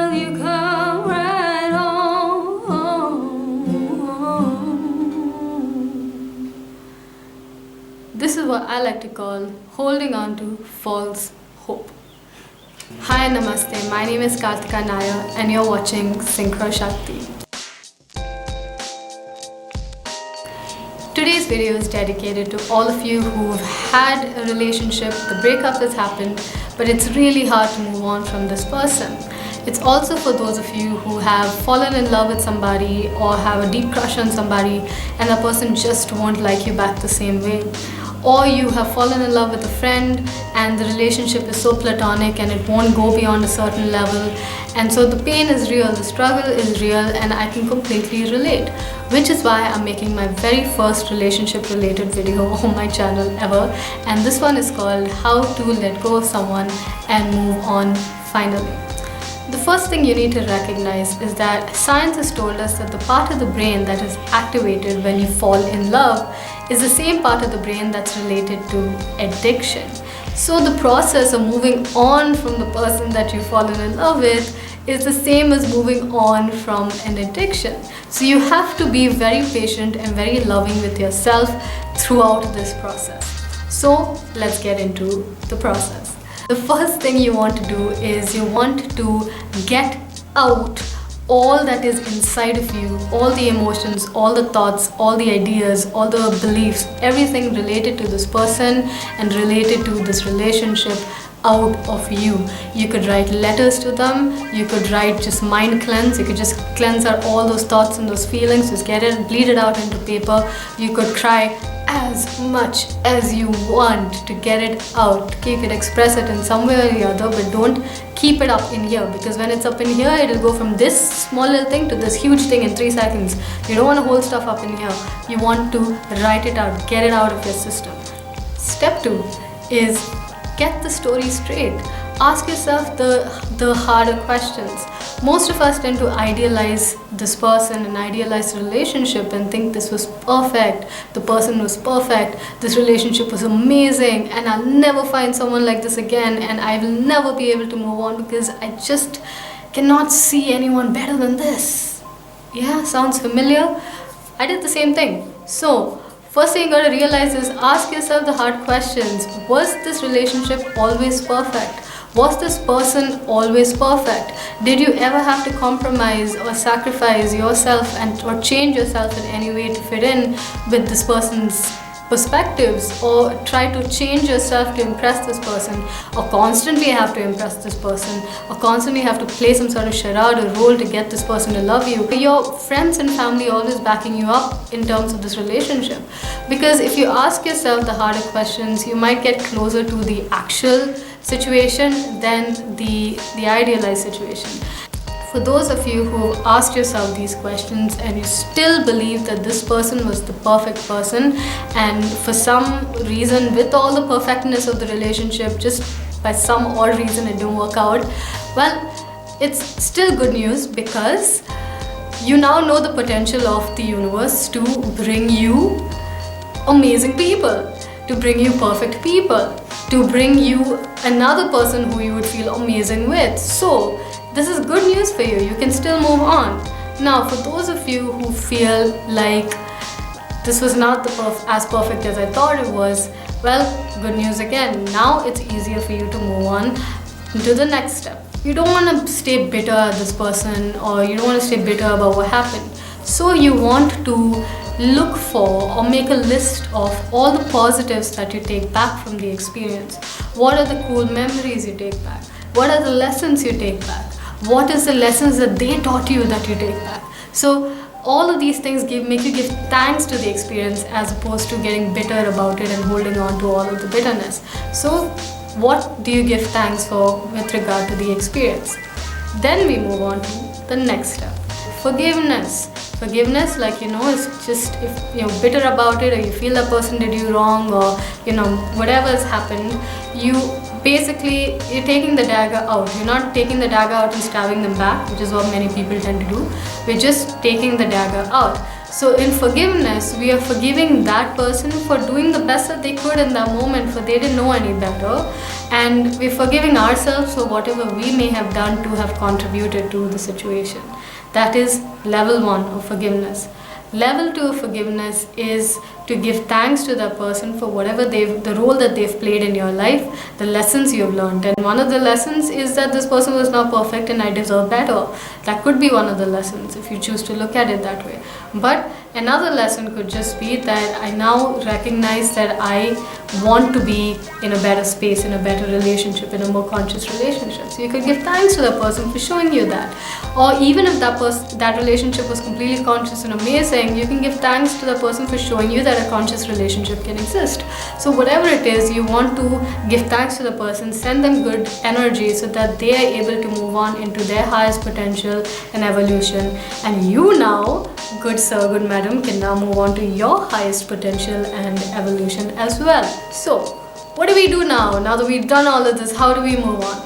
will you come right home? This is what I like to call holding on to false hope. Hi, namaste. My name is Kartika Nair and you're watching Synchro Shakti. Today's video is dedicated to all of you who've had a relationship, the breakup has happened, but it's really hard to move on from this person. It's also for those of you who have fallen in love with somebody or have a deep crush on somebody and the person just won't like you back the same way. Or you have fallen in love with a friend and the relationship is so platonic and it won't go beyond a certain level, and so the pain is real, the struggle is real, and I can completely relate, which is why I'm making my very first relationship related video on my channel ever, and this one is called How to Let Go of Someone and Move On Finally. The first thing you need to recognize is that science has told us that the part of the brain that is activated when you fall in love is the same part of the brain that's related to addiction. So the process of moving on from the person that you've fallen in love with is the same as moving on from an addiction. So you have to be very patient and very loving with yourself throughout this process. So let's get into the process. The first thing you want to do is you want to get out all that is inside of you, all the emotions, all the thoughts, all the ideas, all the beliefs, everything related to this person and related to this relationship out of you. You could write letters to them, you could write just mind cleanse, you could just cleanse out all those thoughts and those feelings, just get it, bleed it out into paper. You could cry as much as you want to get it out. Okay, you could express it in some way or the other, but don't keep it up in here, because when it's up in here, it'll go from this small little thing to this huge thing in 3 seconds. You don't want to hold stuff up in here. You want to write it out, get it out of your system. Step 2 is get the story straight. Ask yourself the harder questions. Most of us tend to idealize this person and idealize the relationship and think this was perfect, the person was perfect, this relationship was amazing, and I'll never find someone like this again, and I will never be able to move on because I just cannot see anyone better than this. Yeah, sounds familiar? I did the same thing. So first thing you gotta realize is ask yourself the hard questions. Was this relationship always perfect? Was this person always perfect? Did you ever have to compromise or sacrifice yourself or change yourself in any way to fit in with this person's perspectives, or try to change yourself to impress this person, or constantly have to impress this person, or constantly have to play some sort of charade or role to get this person to love you? Your friends and family always backing you up in terms of this relationship? Because if you ask yourself the harder questions, you might get closer to the actual situation than the idealized situation. For those of you who have asked yourself these questions and you still believe that this person was the perfect person, and for some reason, with all the perfectness of the relationship, just by some odd reason it didn't work out, well, it's still good news, because you now know the potential of the universe to bring you amazing people, to bring you perfect people, to bring you another person who you would feel amazing with. So this is good news for you. You can still move on. Now, for those of you who feel like this was not as perfect as I thought it was, well, good news again. Now it's easier for you to move on to the next step. You don't want to stay bitter at this person, or you don't want to stay bitter about what happened. So you want to look for or make a list of all the positives that you take back from the experience. What are the cool memories you take back? What are the lessons you take back? What is the lessons that they taught you that you take back? So all of these things make you give thanks to the experience, as opposed to getting bitter about it and holding on to all of the bitterness. So what do you give thanks for with regard to the experience? Then we move on to the next step. Forgiveness. Forgiveness, like, is just if you're bitter about it, or you feel that person did you wrong, or whatever has happened, you're taking the dagger out. You're not taking the dagger out and stabbing them back, which is what many people tend to do. We're just taking the dagger out. So in forgiveness, we are forgiving that person for doing the best that they could in that moment, for they didn't know any better. And we're forgiving ourselves for whatever we may have done to have contributed to the situation. That is level 1 of forgiveness. Level 2 of forgiveness is to give thanks to that person for whatever the role that they've played in your life, the lessons you've learned. And one of the lessons is that this person was not perfect and I deserve better. That could be one of the lessons if you choose to look at it that way. But another lesson could just be that I now recognize that I want to be in a better space, in a better relationship, in a more conscious relationship. So you could give thanks to that person for showing you that. Or even if that relationship was completely conscious and amazing, you can give thanks to the person for showing you that a conscious relationship can exist. So whatever it is, you want to give thanks to the person, send them good energy so that they are able to move on into their highest potential and evolution. And you now, good sir, good madam, can now move on to your highest potential and evolution as well. So what do we do now? Now that we've done all of this, how do we move on?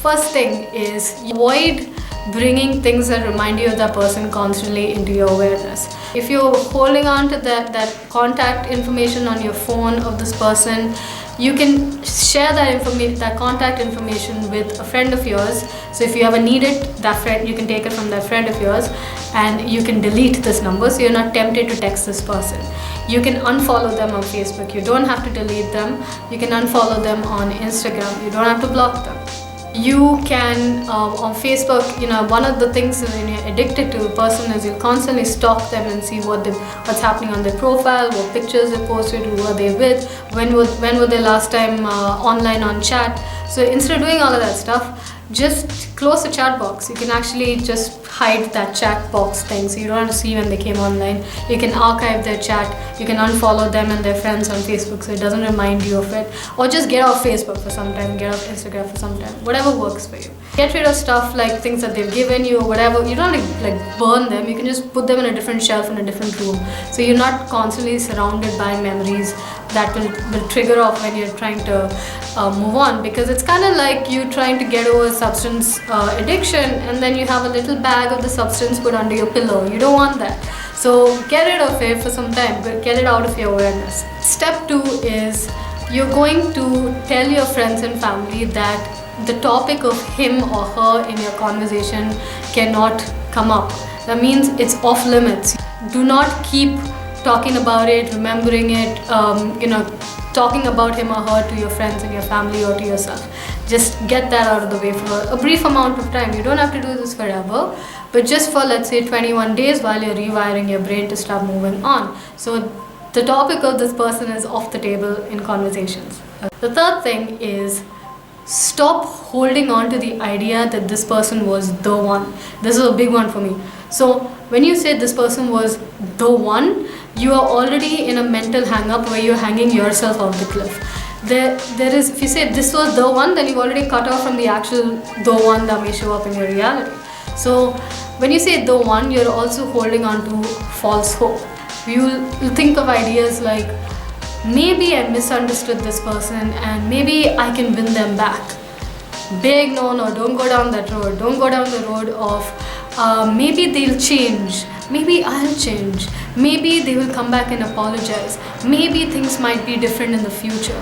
First thing is avoid bringing things that remind you of that person constantly into your awareness. If you're holding on to that contact information on your phone of this person, you can share that contact information with a friend of yours. So if you ever need it, that friend, you can take it from that friend of yours and you can delete this number so you're not tempted to text this person. You can unfollow them on Facebook. You don't have to delete them. You can unfollow them on Instagram. You don't have to block them. You can on Facebook, one of the things when you're addicted to a person is you constantly stalk them and see what's happening on their profile, what pictures they posted, who are they with, when were they last time online on chat. So instead of doing all of that stuff, just close the chat box. You can actually just hide that chat box thing so you don't have to see when they came online. You can archive their chat. You can unfollow them and their friends on Facebook so it doesn't remind you of it. Or just get off Facebook for some time, get off Instagram for some time, whatever works for you. Get rid of stuff like things that they've given you or whatever. You don't have to like burn them. You can just put them in a different shelf in a different room. So you're not constantly surrounded by memories that will trigger off when you're trying to move on, because it's kind of like you trying to get over substance addiction and then you have a little bag of the substance put under your pillow. You don't want that. So get rid of it for some time, but get it out of your awareness. Step 2 is you're going to tell your friends and family that the topic of him or her in your conversation cannot come up. That means it's off limits. Do not keep talking about it, remembering it, talking about him or her to your friends and your family or to yourself. Just get that out of the way for a brief amount of time. You don't have to do this forever, but just for let's say 21 days while you're rewiring your brain to start moving on. So the topic of this person is off the table in conversations. The third thing is stop holding on to the idea that this person was the one. This is a big one for me. So when you say this person was the one, you are already in a mental hang-up where you're hanging yourself off the cliff. There is, if you say this was the one, then you've already cut off from the actual the one that may show up in your reality. So when you say the one, you're also holding on to false hope. You'll think of ideas like, maybe I misunderstood this person and maybe I can win them back. Big no, don't go down that road. Don't go down the road of maybe they'll change. Maybe I'll change. Maybe they will come back and apologize. Maybe things might be different in the future.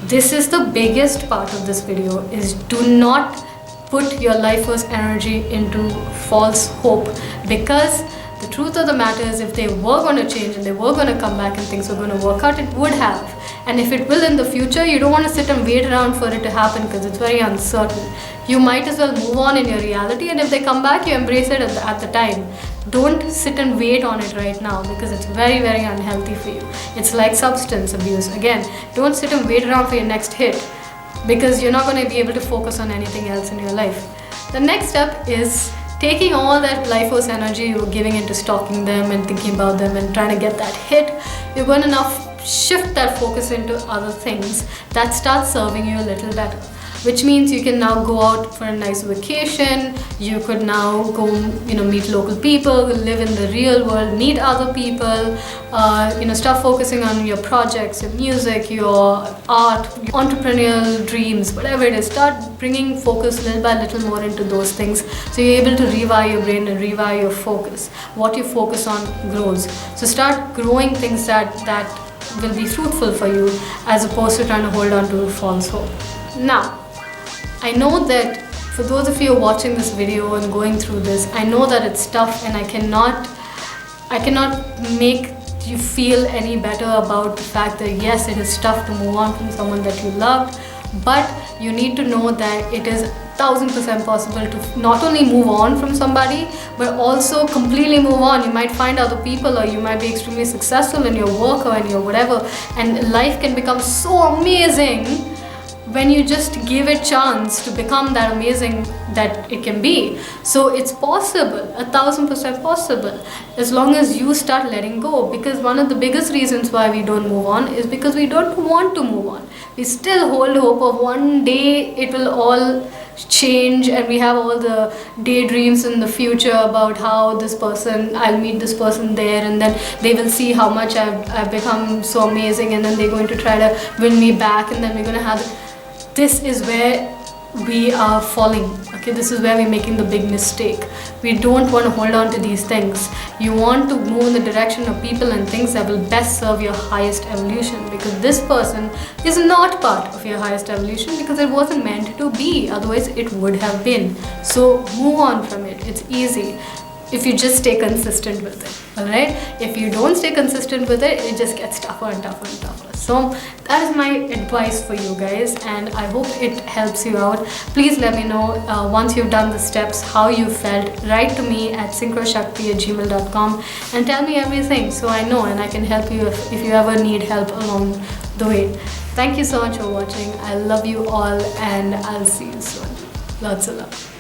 This is the biggest part of this video, is do not put your life force energy into false hope, because the truth of the matter is if they were going to change and they were going to come back and things were going to work out, it would have. And if it will in the future, you don't want to sit and wait around for it to happen because it's very uncertain. You might as well move on in your reality, and if they come back, you embrace it at the time. Don't sit and wait on it right now because it's very, very unhealthy for you. It's like substance abuse. Again, don't sit and wait around for your next hit because you're not going to be able to focus on anything else in your life. The next step is taking all that life force energy you were giving into stalking them and thinking about them and trying to get that hit. You're going to now shift that focus into other things that start serving you a little better. which means you can now go out for a nice vacation. You could now go, meet local people, live in the real world, meet other people, start focusing on your projects, your music, your art, your entrepreneurial dreams, whatever it is. Start bringing focus little by little more into those things, so you're able to rewire your brain and rewire your focus. What you focus on grows. So start growing things that will be fruitful for you, as opposed to trying to hold on to false hope. Now, I know that for those of you watching this video and going through this, I know that it's tough, and I cannot make you feel any better about the fact that yes, it is tough to move on from someone that you loved, but you need to know that it is 1000% possible to not only move on from somebody, but also completely move on. You might find other people, or you might be extremely successful in your work or in your whatever, and life can become so amazing when you just give it chance to become that amazing that it can be. So it's possible, 1000% possible, as long as you start letting go. Because one of the biggest reasons why we don't move on is because we don't want to move on. We still hold hope of one day it will all change, and we have all the daydreams in the future about how this person, I'll meet this person there, and then they will see how much I've become so amazing, and then they're going to try to win me back, and then we're going to have. This is where we are falling. Okay, this is where we're making the big mistake. We don't want to hold on to these things. You want to move in the direction of people and things that will best serve your highest evolution, because this person is not part of your highest evolution, because it wasn't meant to be, otherwise it would have been. So move on from it. It's easy if you just stay consistent with it. Alright, if you don't stay consistent with it, it just gets tougher and tougher and tougher. So that is my advice for you guys, and I hope it helps you out. Please let me know once you've done the steps how you felt. Write to me at synchroshakti@gmail.com and tell me everything, so I know and I can help you if you ever need help along the way. Thank you so much for watching. I love you all, and I'll see you soon. Lots of love.